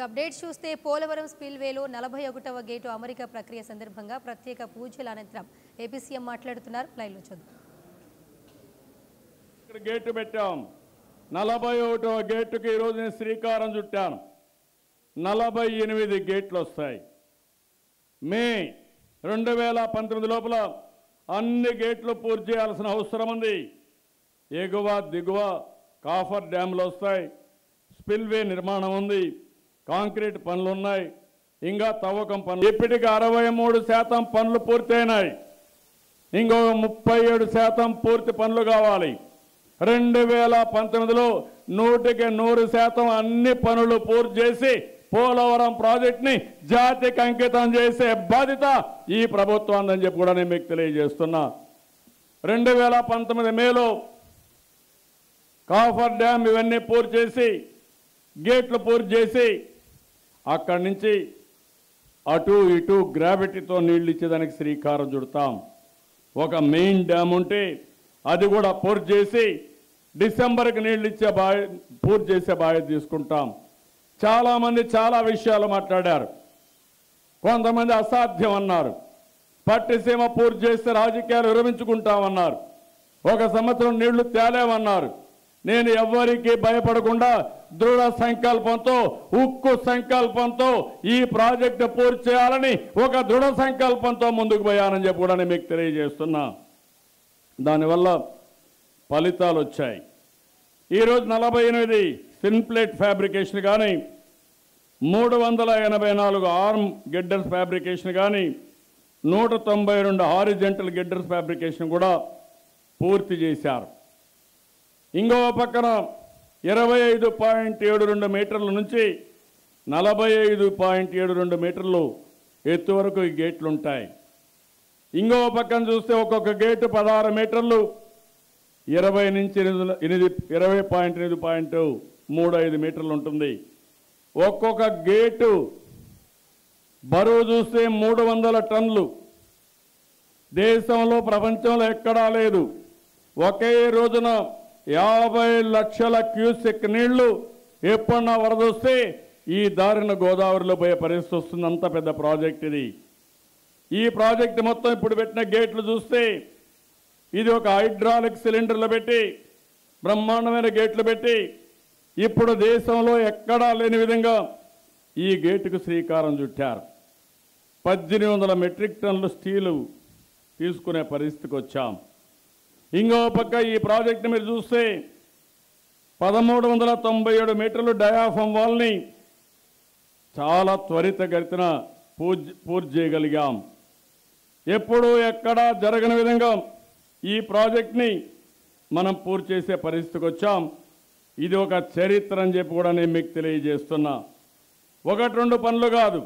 Updates చూస్తే Polavaram స్పిల్వేలో 41వ gate అమరిక ప్రక్రియ సందర్భంగా ప్రత్యేక పూజల అనంతరం ఏపీ సీఎం మాట్లాడుతున్నారు. లైవ్లో చూద్దాం. ఇక్కడ గేటు పెట్టాం. 41వ గేటుకి ఈరోజు నేను శ్రీకారం చుట్టాను. 48 గేట్లు వస్తాయి. మే 2019 లోపల అన్ని గేట్లు పూర్తి చేయాల్సిన అవసరం ఉంది. ఎగువ దిగువ కాఫర్ డ్యామ్లు వస్తాయి. స్పిల్వే నిర్మాణం ఉంది. కాంక్రీట్ పనులు ఉన్నాయి. ఇంకా తవ్వకం పనులు ఇప్పటికి 63% పనులు పూర్తయినాయి. ఇంకొక 37% పూర్తి పనులు కావాలి. 2019లో 100% అన్ని పనులు పూర్తి చేసి పోలవరం ప్రాజెక్టుని జాతికి అంకితం చేసే బాధ్యత ఈ ప్రభుత్వాన్ని అని చెప్పి కూడా నేను మీకు తెలియజేస్తున్నా. 2019 మేలో కాఫర్ డ్యామ్ ఇవన్నీ పూర్తి చేసి గేట్లు పూర్తి చేసి అక్కడి నుంచి అటు ఇటు గ్రావిటీతో నీళ్లు ఇచ్చేదానికి శ్రీకారం చుడతాం. ఒక మెయిన్ డ్యామ్ ఉంటే అది కూడా పూర్తి చేసి డిసెంబర్కి నీళ్లు ఇచ్చే పూర్తి చేసే బాధ్యత తీసుకుంటాం. చాలామంది చాలా విషయాలు మాట్లాడారు. కొంతమంది అసాధ్యం అన్నారు. పట్టిసీమ పూర్తి చేస్తే రాజకీయాలు విరమించుకుంటామన్నారు. 1 సంవత్సరం నీళ్లు తేలేమన్నారు. నేను ఎవ్వరికీ భయపడకుండా దృఢ సంకల్పంతో ఉక్కు సంకల్పంతో ఈ ప్రాజెక్టు పూర్తి చేయాలని ఒక దృఢ సంకల్పంతో ముందుకు పోయానని చెప్పి కూడా నేను మీకు తెలియజేస్తున్నా. దానివల్ల ఫలితాలు వచ్చాయి. ఈరోజు 48 సిన్ప్లేట్ ఫ్యాబ్రికేషన్ కానీ 384 ఆర్మ్ గిడ్డర్స్ ఫ్యాబ్రికేషన్ కానీ 192 హారిజెంటల్ గిడ్డర్స్ ఫ్యాబ్రికేషన్ కూడా పూర్తి చేశారు. ఇంకో పక్కన 25.72 మీటర్ల నుంచి 45.72 మీటర్లు ఎత్తు వరకు ఈ గేట్లు ఉంటాయి. ఇంకో పక్కన చూస్తే ఒక్కొక్క గేటు 16 మీటర్లు 20 నుంచి 20.35 మీటర్లు ఉంటుంది. ఒక్కొక్క గేటు బరువు చూస్తే 300 టన్నులు. దేశంలో ప్రపంచంలో ఎక్కడా లేదు. ఒకే రోజున 50 లక్షల క్యూసెక్ నీళ్లు ఎప్పుడన్నా వరద వస్తే ఈ దారిన గోదావరిలో పోయే పరిస్థితి వస్తుంది. అంత పెద్ద ప్రాజెక్ట్ ఇది. ఈ ప్రాజెక్టు మొత్తం ఇప్పుడు పెట్టిన గేట్లు చూస్తే ఇది ఒక హైడ్రాలిక్ సిలిండర్లు పెట్టి బ్రహ్మాండమైన గేట్లు పెట్టి ఇప్పుడు దేశంలో ఎక్కడా లేని విధంగా ఈ గేటుకు శ్రీకారం చుట్టారు. 1800 మెట్రిక్ టన్నులు స్టీలు తీసుకునే పరిస్థితికి వచ్చాం. ఇంకో పక్క ఈ ప్రాజెక్టు మీరు చూస్తే 1397 మీటర్లు డయాఫామ్ వాల్ని చాలా త్వరితగతిన పూర్తి చేయగలిగాం. ఎప్పుడూ ఎక్కడా జరగని విధంగా ఈ ప్రాజెక్ట్ని మనం పూర్తి చేసే పరిస్థితికి వచ్చాం. ఇది ఒక చరిత్ర అని చెప్పి కూడా నేను మీకు తెలియజేస్తున్నా. 1-2 పనులు కాదు.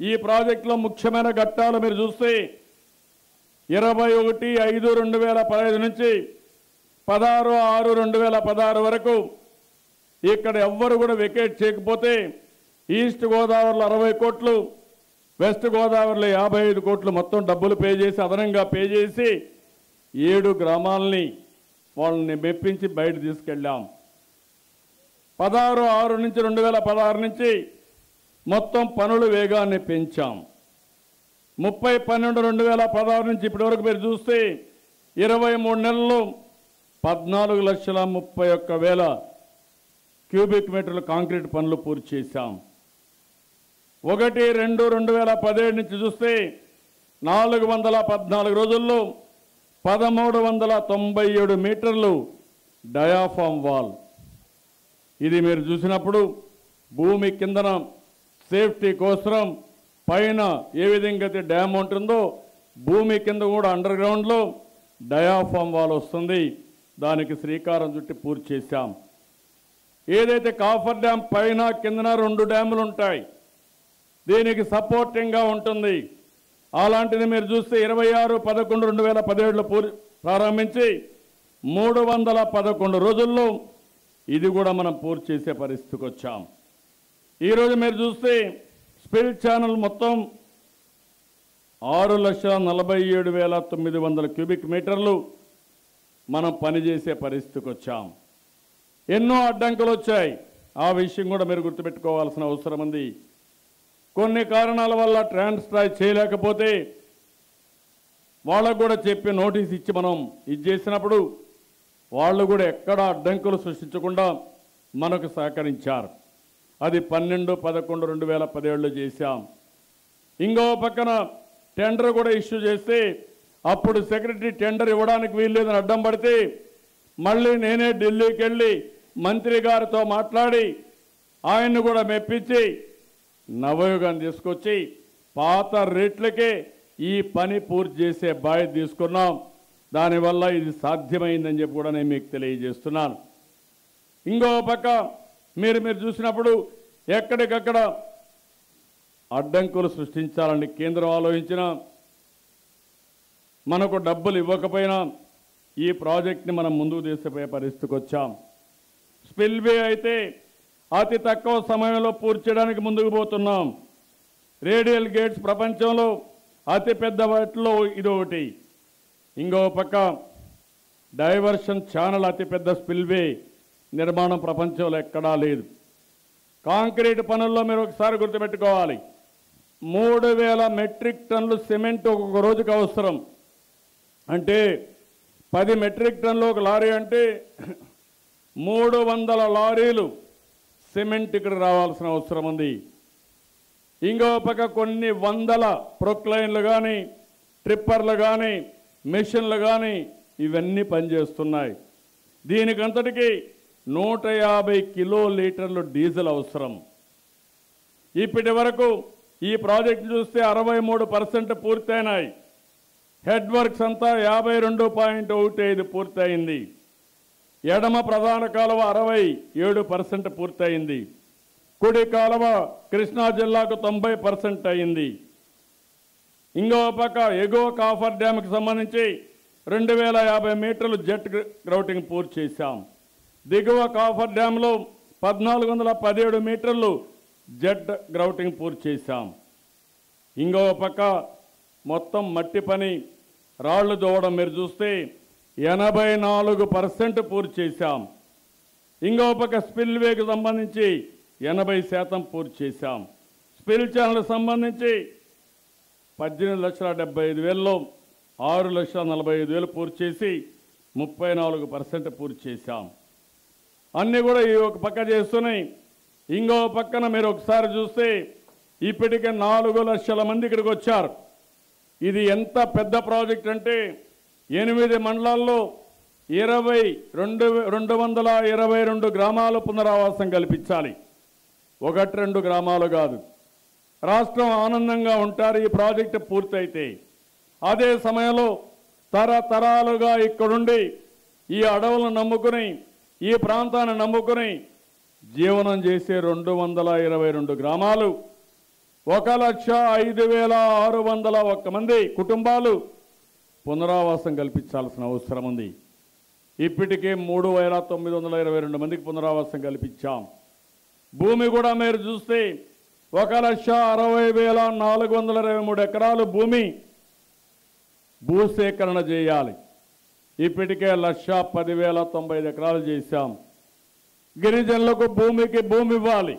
ఈ ప్రాజెక్టులో ముఖ్యమైన ఘట్టాలు మీరు చూస్తే 21/5/2015 నుంచి 16/6/2016 వరకు ఇక్కడ ఎవ్వరు కూడా వెకేట్ చేయకపోతే ఈస్ట్ గోదావరిలో 60 కోట్లు, వెస్ట్ గోదావరిలో 55 కోట్లు మొత్తం డబ్బులు పే చేసి అదనంగా పే చేసి 7 గ్రామాలని వాళ్ళని మెప్పించి బయట తీసుకెళ్ళాం. 16/6/2016 నుంచి మొత్తం పనుల వేగాన్ని పెంచాం. 30/12/2016 నుంచి ఇప్పటి వరకు మీరు చూస్తే 23 నెలల్లో 14,31,000 క్యూబిక్ మీటర్ల కాంక్రీట్ పనులు పూర్తి చేశాం. 1/2/2017 నుంచి చూస్తే 414 రోజుల్లో 1397 మీటర్లు డయాఫామ్ వాల్. ఇది మీరు చూసినప్పుడు భూమి కిందన సేఫ్టీ కోసం పైన ఏ విధంగా అయితే డ్యామ్ ఉంటుందో భూమి కింద కూడా అండర్ గ్రౌండ్లో డయాఫామ్ వాల్ వస్తుంది. దానికి శ్రీకారం చుట్టి పూర్తి చేశాం. ఏదైతే కాఫర్ డ్యామ్ పైన కిందన 2 డ్యాములు ఉంటాయి. దీనికి సపోర్టింగ్గా ఉంటుంది. అలాంటిది మీరు చూస్తే 26/11/2017 ప్రారంభించి 311 రోజుల్లో ఇది కూడా మనం పూర్తి చేసే పరిస్థితికి వచ్చాం. ఈరోజు మీరు చూస్తే స్పిల్ ఛానల్ మొత్తం 6,47,900 క్యూబిక్ మీటర్లు మనం పనిచేసే పరిస్థితికి వచ్చాం. ఎన్నో అడ్డంకులు వచ్చాయి. ఆ విషయం కూడా మీరు గుర్తుపెట్టుకోవాల్సిన అవసరం ఉంది. కొన్ని కారణాల వల్ల ట్రాన్స్ట్రాయ్ చేయలేకపోతే వాళ్ళకు కూడా చెప్పి నోటీస్ ఇచ్చి మనం ఇది చేసినప్పుడు వాళ్ళు కూడా ఎక్కడ అడ్డంకులు సృష్టించకుండా మనకు సహకరించారు. అది 12/11/2017 చేశాం. ఇంకో పక్కన టెండర్ కూడా ఇష్యూ చేస్తే అప్పుడు సెక్రటరీ టెండర్ ఇవ్వడానికి వీల్లేదని అడ్డం పడితే మళ్ళీ నేనే ఢిల్లీకి వెళ్ళి మంత్రి గారితో మాట్లాడి ఆయన్ని కూడా మెప్పించి నవయుగాన్ని తీసుకొచ్చి పాత రేట్లకే ఈ పని పూర్తి చేసే బాధ్యత తీసుకున్నాం. దానివల్ల ఇది సాధ్యమైందని చెప్పి కూడా నేను మీకు తెలియజేస్తున్నాను. ఇంకో పక్క మీరు చూసినప్పుడు ఎక్కడికక్కడ అడ్డంకులు సృష్టించాలని కేంద్రం ఆలోచించిన మనకు డబ్బులు ఇవ్వకపోయినా ఈ ప్రాజెక్ట్ని మనం ముందుకు తీసుకుపోయే పరిస్థితికి వచ్చాం. స్పిల్వే అయితే అతి తక్కువ సమయంలో పూర్తి చేయడానికి ముందుకు పోతున్నాం. రేడియల్ గేట్స్ ప్రపంచంలో అతిపెద్ద వాటిలో ఇది ఒకటి. ఇంకో పక్క డైవర్షన్ ఛానల్ అతిపెద్ద స్పిల్వే నిర్మాణం ప్రపంచంలో ఎక్కడా లేదు. కాంక్రీట్ పనుల్లో మీరు ఒకసారి గుర్తుపెట్టుకోవాలి, 3000 మెట్రిక్ టన్నులు సిమెంట్ ఒక్కొక్క రోజుకి అవసరం. అంటే 10 మెట్రిక్ టన్నులు ఒక లారీ అంటే 300 లారీలు సిమెంట్ ఇక్కడ రావాల్సిన అవసరం ఉంది. ఇంకో పక్క కొన్ని వందల ప్రొక్లైన్లు కానీ ట్రిప్పర్లు కానీ మెషిన్లు కానీ ఇవన్నీ పనిచేస్తున్నాయి. దీనికంతటికి 150 కిలోలీటర్లు డీజిల్ అవసరం. ఇప్పటి వరకు ఈ ప్రాజెక్టు చూస్తే 63% పూర్తయినాయి. హెడ్ వర్క్స్ అంతా 52.15 పూర్తయింది. ఎడమ ప్రధాన కాలువ 67% పూర్తయింది. కుడి కాలువ కృష్ణా జిల్లాకు 90% అయింది. ఇంకో పక్క ఎగువ కాఫర్ డ్యామ్కి సంబంధించి 2050 మీటర్లు జెట్ గ్రౌటింగ్ పూర్తి చేశాం. దిగువ కాఫర్ డ్యాంలో 1417 మీటర్లు జెట్ గ్రౌటింగ్ పూర్తి చేశాం. ఇంకో పక్క మొత్తం మట్టి పని రాళ్లు దోవడం మీరు చూస్తే 84% పూర్తి చేశాం. ఇంకో పక్క స్పిల్వేకి సంబంధించి 80% పూర్తి చేశాం. స్పిల్ ఛానల్ సంబంధించి 18,75,000లో 6,45,000 పూర్తి చేసి 34% పూర్తి చేశాం. అన్నీ కూడా ఈ ఒక పక్క చేస్తున్నాయి. ఇంకో పక్కన మీరు ఒకసారి చూస్తే ఇప్పటికే 4 లక్షల మంది ఇక్కడికి వచ్చారు. ఇది ఎంత పెద్ద ప్రాజెక్ట్ అంటే 8 మండలాల్లో 222 గ్రామాలు పునరావాసం కల్పించాలి. 1-2 గ్రామాలు కాదు. రాష్ట్రం ఆనందంగా ఉంటారు ఈ ప్రాజెక్టు పూర్తయితే. అదే సమయంలో తరతరాలుగా ఇక్కడుండి ఈ అడవులను నమ్ముకుని ఈ ప్రాంతాన్ని నమ్ముకుని జీవనం చేసే 222 గ్రామాలు 1,05,601 మంది కుటుంబాలు పునరావాసం కల్పించాల్సిన అవసరం ఉంది. ఇప్పటికే 3,922 మందికి పునరావాసం కల్పించాం. భూమి కూడా మీరు చూస్తే 1,60,423 ఎకరాలు భూమి భూసేకరణ చేయాలి. ఇప్పటికే 1,10,095 ఎకరాలు చేశాం. గిరిజనులకు భూమికి భూమి ఇవ్వాలి,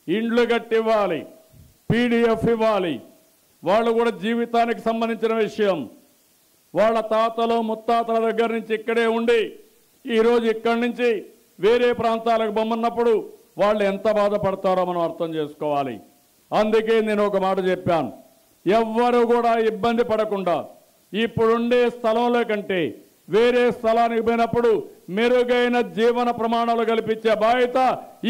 ఇండ్లు కట్టివ్వాలి, పీడిఎఫ్ ఇవ్వాలి. వాళ్ళు కూడా జీవితానికి సంబంధించిన విషయం. వాళ్ళ తాతలు ముత్తాతల దగ్గర నుంచి ఇక్కడే ఉండి ఈరోజు ఇక్కడి నుంచి వేరే ప్రాంతాలకు బొమ్మన్నప్పుడు వాళ్ళు ఎంత బాధపడతారో మనం అర్థం చేసుకోవాలి. అందుకే నేను ఒక మాట చెప్పాను, ఎవ్వరు కూడా ఇబ్బంది పడకుండా ఇప్పుడుండే స్థలంలో కంటే వేరే స్థలానికి పోయినప్పుడు మెరుగైన జీవన ప్రమాణాలు కల్పించే బాధ్యత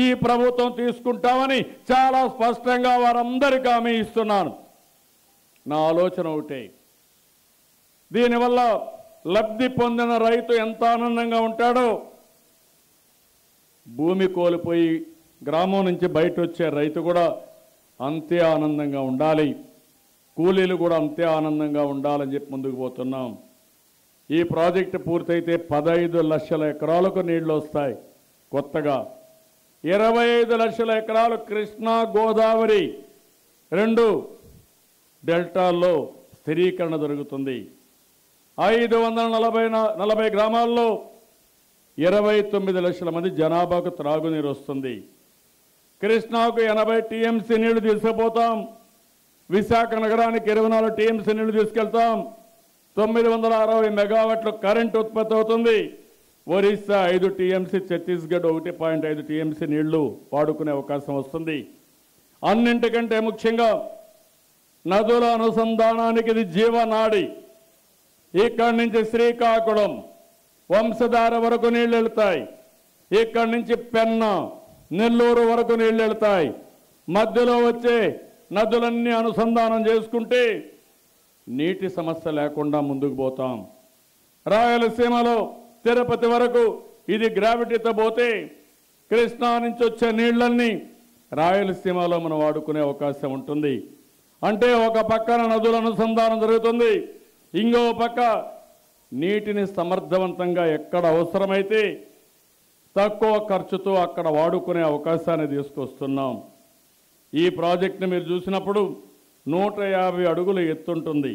ఈ ప్రభుత్వం తీసుకుంటామని చాలా స్పష్టంగా వారందరికీ హామీ ఇస్తున్నాను. నా ఆలోచన ఒకటే, దీనివల్ల లబ్ధి పొందిన రైతు ఎంత ఆనందంగా ఉంటాడో, భూమి కోల్పోయి గ్రామం నుంచి బయట వచ్చే రైతు కూడా అంతే ఆనందంగా ఉండాలి. కూలీలు కూడా అంతే ఆనందంగా ఉండాలని చెప్పి ముందుకు పోతున్నాం. ఈ ప్రాజెక్టు పూర్తయితే 15 లక్షల ఎకరాలకు నీళ్లు వస్తాయి. కొత్తగా 25 లక్షల ఎకరాలు కృష్ణా గోదావరి 2 డెల్టాల్లో స్థిరీకరణ జరుగుతుంది. 540 గ్రామాల్లో 29 లక్షల మంది జనాభాకు త్రాగునీరు వస్తుంది. కృష్ణాకు 80 టీఎంసీ నీళ్లు తీసుకుపోతాం. విశాఖ నగరానికి 24 టీఎంసీ నీళ్లు తీసుకెళ్తాం. 960 మెగావాట్ల కరెంట్ ఉత్పత్తి అవుతుంది. ఒరిస్సా 5 టీఎంసీ, ఛత్తీస్గఢ్ 1.5 టీఎంసీ నీళ్లు వాడుకునే అవకాశం వస్తుంది. అన్నింటికంటే ముఖ్యంగా నదుల అనుసంధానానికి ఇది జీవనాడి. ఇక్కడి నుంచి శ్రీకాకుళం, వంశధార వరకు నీళ్లు వెళ్తాయి. ఇక్కడి నుంచి పెన్నా, నెల్లూరు వరకు నీళ్లు వెళ్తాయి. మధ్యలో వచ్చే నదులన్నీ అనుసంధానం చేసుకుంటే నీటి సమస్య లేకుండా ముందుకు పోతాం. రాయలసీమలో తిరుపతి వరకు ఇది గ్రావిటీతో పోతే కృష్ణా నుంచి వచ్చే నీళ్లన్నీ రాయలసీమలో మనం వాడుకునే అవకాశం ఉంటుంది. అంటే ఒక పక్కన నదుల అనుసంధానం జరుగుతుంది, ఇంకో పక్క నీటిని సమర్థవంతంగా ఎక్కడ అవసరమైతే తక్కువ ఖర్చుతో అక్కడ వాడుకునే అవకాశాన్ని తీసుకొస్తున్నాం. ఈ ప్రాజెక్టుని మీరు చూసినప్పుడు 150 అడుగులు ఎత్తుంటుంది,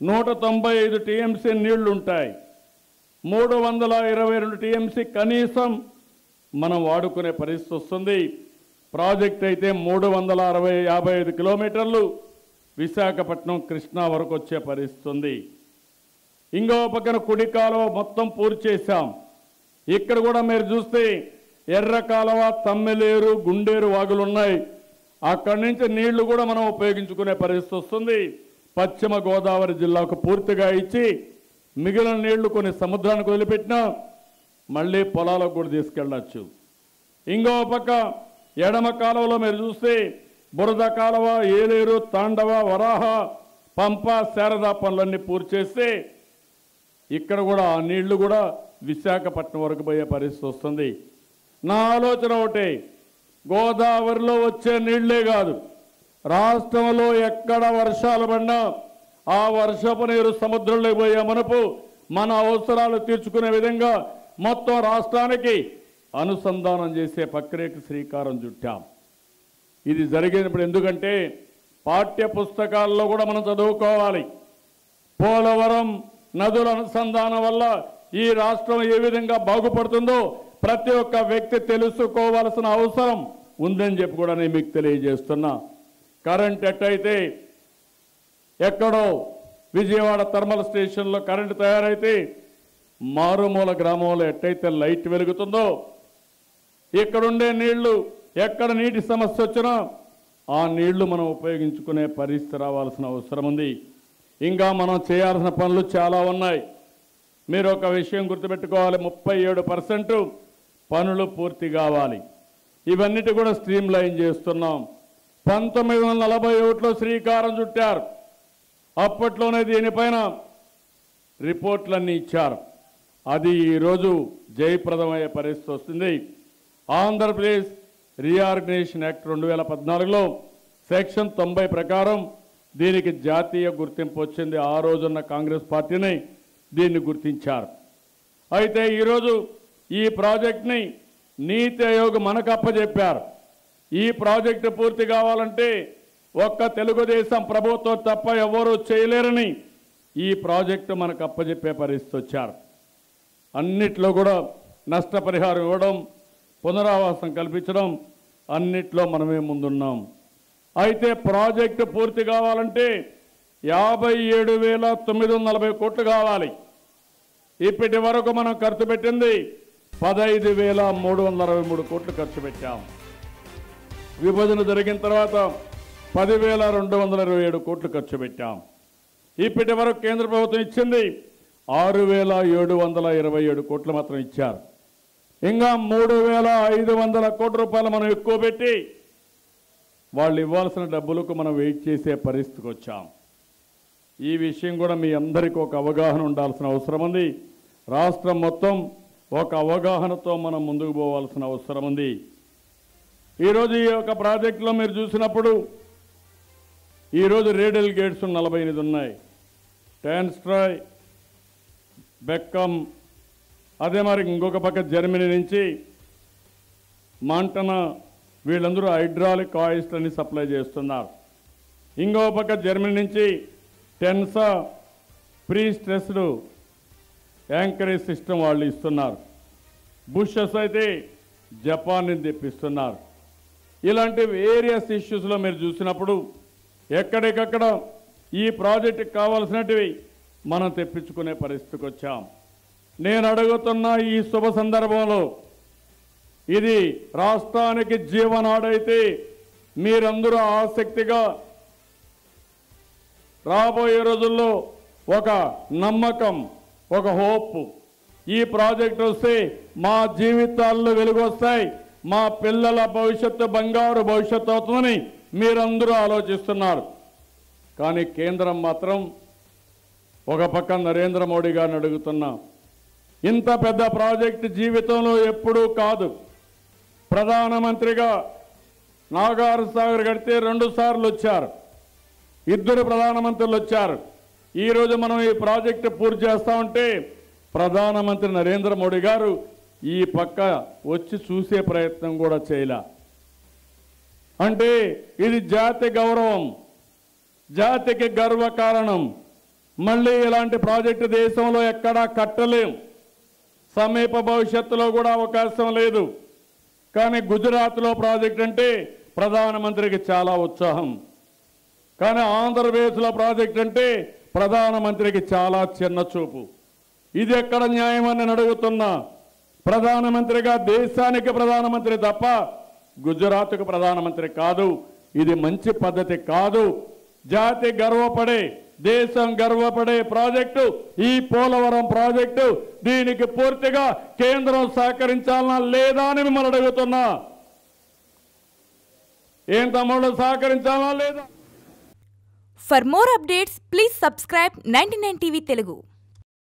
195 టీఎంసీ నీళ్లు ఉంటాయి, 322 టీఎంసీ కనీసం మనం వాడుకునే పరిస్థితి వస్తుంది. ప్రాజెక్ట్ అయితే 355 కిలోమీటర్లు విశాఖపట్నం కృష్ణా వరకు వచ్చే పరిస్థితి ఉంది. ఇంకో పక్కన కుడి కాలువ మొత్తం పూర్తి చేశాం. ఇక్కడ కూడా మీరు చూస్తే ఎర్ర కాలువ, తమ్మెలేరు, గుండేరు వాగులు ఉన్నాయి. అక్కడి నుంచి నీళ్లు కూడా మనం ఉపయోగించుకునే పరిస్థితి వస్తుంది. పశ్చిమ గోదావరి జిల్లాకు పూర్తిగా ఇచ్చి మిగిలిన నీళ్లు కొన్ని సముద్రానికి వదిలిపెట్టినా మళ్ళీ పొలాలకు కూడా తీసుకెళ్ళచ్చు. ఇంకో పక్క ఎడమ కాలువలో మీరు చూస్తే బురద కాలువ, ఏలేరు, తాండవ, వరాహ, పంప, శారదా పనులన్నీ పూర్తి చేస్తే ఇక్కడ కూడా ఆ నీళ్లు కూడా విశాఖపట్నం వరకు పోయే పరిస్థితి వస్తుంది. నా ఆలోచన ఒకటే, గోదావరిలో వచ్చే నీళ్లే కాదు, రాష్ట్రంలో ఎక్కడ వర్షాలు పడినా ఆ వర్షపు నీరు సముద్రంలోకి పోయే మనపు మన అవసరాలు తీర్చుకునే విధంగా మొత్తం రాష్ట్రానికి అనుసంధానం చేసే ప్రక్రియకు శ్రీకారం చుట్టాం. ఇది జరిగినప్పుడు ఎందుకంటే పాఠ్య పుస్తకాల్లో కూడా మనం చదువుకోవాలి. పోలవరం నదుల అనుసంధానం వల్ల ఈ రాష్ట్రం ఏ విధంగా బాగుపడుతుందో ప్రతి ఒక్క వ్యక్తి తెలుసుకోవాల్సిన అవసరం ఉందని చెప్పి కూడా నేను మీకు తెలియజేస్తున్నా. కరెంట్ ఎట్టయితే ఎక్కడో విజయవాడ థర్మల్ స్టేషన్లో కరెంటు తయారైతే మారుమూల గ్రామంలో ఎట్టయితే లైట్ వెలుగుతుందో ఇక్కడుండే నీళ్లు ఎక్కడ నీటి సమస్య వచ్చినా ఆ నీళ్లు మనం ఉపయోగించుకునే పరిస్థితి రావాల్సిన అవసరం ఉంది. ఇంకా మనం చేయాల్సిన పనులు చాలా ఉన్నాయి. మీరు ఒక విషయం గుర్తుపెట్టుకోవాలి, 37% పనులు పూర్తి కావాలి. ఇవన్నిటి కూడా స్ట్రీమ్ లైన్ చేస్తున్నాం. 1941లో శ్రీకారం చుట్టారు. అప్పట్లోనే దీనిపైన రిపోర్ట్లన్నీ ఇచ్చారు. అది ఈరోజు జయప్రదమయ్యే పరిస్థితి వస్తుంది. ఆంధ్రప్రదేశ్ రీఆర్గనైజేషన్ యాక్ట్ 2014లో సెక్షన్ 90 ప్రకారం దీనికి జాతీయ గుర్తింపు వచ్చింది. ఆ రోజున్న కాంగ్రెస్ పార్టీని దీన్ని గుర్తించారు. అయితే ఈరోజు ఈ ప్రాజెక్ట్ని నీతి ఆయోగ్ మనకు అప్పచెప్పారు. ఈ ప్రాజెక్టు పూర్తి కావాలంటే ఒక్క తెలుగుదేశం ప్రభుత్వం తప్ప ఎవరూ చేయలేరని ఈ ప్రాజెక్టు మనకు అప్పచెప్పే పరిస్థితి వచ్చారు. అన్నిట్లో కూడా నష్టపరిహారం ఇవ్వడం, పునరావాసం కల్పించడం అన్నిట్లో మనమే ముందున్నాం. అయితే ప్రాజెక్టు పూర్తి కావాలంటే 57,940 కోట్లు కావాలి. ఇప్పటి వరకు మనం ఖర్చు పెట్టింది 15,363 కోట్లు ఖర్చు పెట్టాం. విభజన జరిగిన తర్వాత 10,227 కోట్లు ఖర్చు పెట్టాం. ఇప్పటి వరకు కేంద్ర ప్రభుత్వం ఇచ్చింది 6,727 కోట్లు మాత్రం ఇచ్చారు. ఇంకా 3,500 కోట్ల రూపాయలు మనం ఎక్కువ పెట్టి వాళ్ళు ఇవ్వాల్సిన డబ్బులకు మనం వెయిట్ చేసే పరిస్థితికి వచ్చాం. ఈ విషయం కూడా మీ అందరికీ ఒక అవగాహన ఉండాల్సిన అవసరం ఉంది. రాష్ట్రం మొత్తం ఒక అవగాహనతో మనం ముందుకు పోవాల్సిన అవసరం ఉంది. ఈరోజు ఈ యొక్క ప్రాజెక్టులో మీరు చూసినప్పుడు ఈరోజు రేడియల్ గేట్స్ 48 ఉన్నాయి. టాన్స్ట్రాయ్, బెక్కమ్, అదే మరి ఇంకొక పక్క జర్మనీ నుంచి మాంటనా, వీళ్ళందరూ హైడ్రాలిక్ ఆయిల్స్ అని సప్లై చేస్తున్నారు. ఇంకో పక్క జర్మనీ నుంచి టెన్సా ప్రీ స్ట్రెస్డ్ యాంకరేజ్ సిస్టమ్ వాళ్ళు ఇస్తున్నారు. బుషెస్ అయితే జపాన్ నుంచి తెప్పిస్తున్నారు. ఇలాంటి వేరియస్ ఇష్యూస్లో మీరు చూసినప్పుడు ఎక్కడికక్కడ ఈ ప్రాజెక్టుకి కావాల్సినటివి మనం తెప్పించుకునే పరిస్థితికి వచ్చాం. నేను అడుగుతున్న ఈ శుభ సందర్భంలో ఇది రాష్ట్రానికి జీవనాడైతే మీరందరూ ఆసక్తిగా రాబోయే రోజుల్లో ఒక నమ్మకం, ఒక హోప్, ఈ ప్రాజెక్టు వస్తే మా జీవితాల్లో వెలుగొస్తాయి, మా పిల్లల భవిష్యత్తు బంగారు భవిష్యత్తు అవుతుందని మీరందరూ ఆలోచిస్తున్నారు. కానీ కేంద్రం మాత్రం ఒక పక్క నరేంద్ర మోడీ గారిని అడుగుతున్నా, ఇంత పెద్ద ప్రాజెక్టు జీవితంలో ఎప్పుడూ కాదు. ప్రధానమంత్రిగా నాగార్ సాగర్ కడితే 2 సార్లు వచ్చారు, 2 ప్రధానమంత్రులు వచ్చారు. ఈరోజు మనం ఈ ప్రాజెక్టు పూర్తి చేస్తా ఉంటే ప్రధానమంత్రి నరేంద్ర మోడీ గారు ఈ పక్క వచ్చి చూసే ప్రయత్నం కూడా చేయలే. అంటే ఇది జాతి గౌరవం, జాతికి గర్వకారణం. మళ్ళీ ఇలాంటి ప్రాజెక్టు దేశంలో ఎక్కడా కట్టలేం, సమీప భవిష్యత్తులో కూడా అవకాశం లేదు. కానీ గుజరాత్లో ప్రాజెక్ట్ అంటే ప్రధానమంత్రికి చాలా ఉత్సాహం. కానీ ఆంధ్రప్రదేశ్లో ప్రాజెక్ట్ అంటే ప్రధానమంత్రికి చాలా చిన్న చూపు. ఇది ఎక్కడ న్యాయమని నేను అడుగుతున్నా. ప్రధానమంత్రిగా దేశానికి ప్రధానమంత్రి తప్ప గుజరాత్కు ప్రధానమంత్రి కాదు. ఇది మంచి పద్ధతి కాదు. జాతి గర్వపడే, దేశం గర్వపడే ప్రాజెక్టు ఈ పోలవరం ప్రాజెక్టు. దీనికి పూర్తిగా కేంద్రం సహకరించాలనా లేదా అని మిమ్మల్ని అడుగుతున్నా. ఏం తమ్ముళ్ళు, సహకరించాలనా లేదా? For more updates, please subscribe 99 TV Telugu.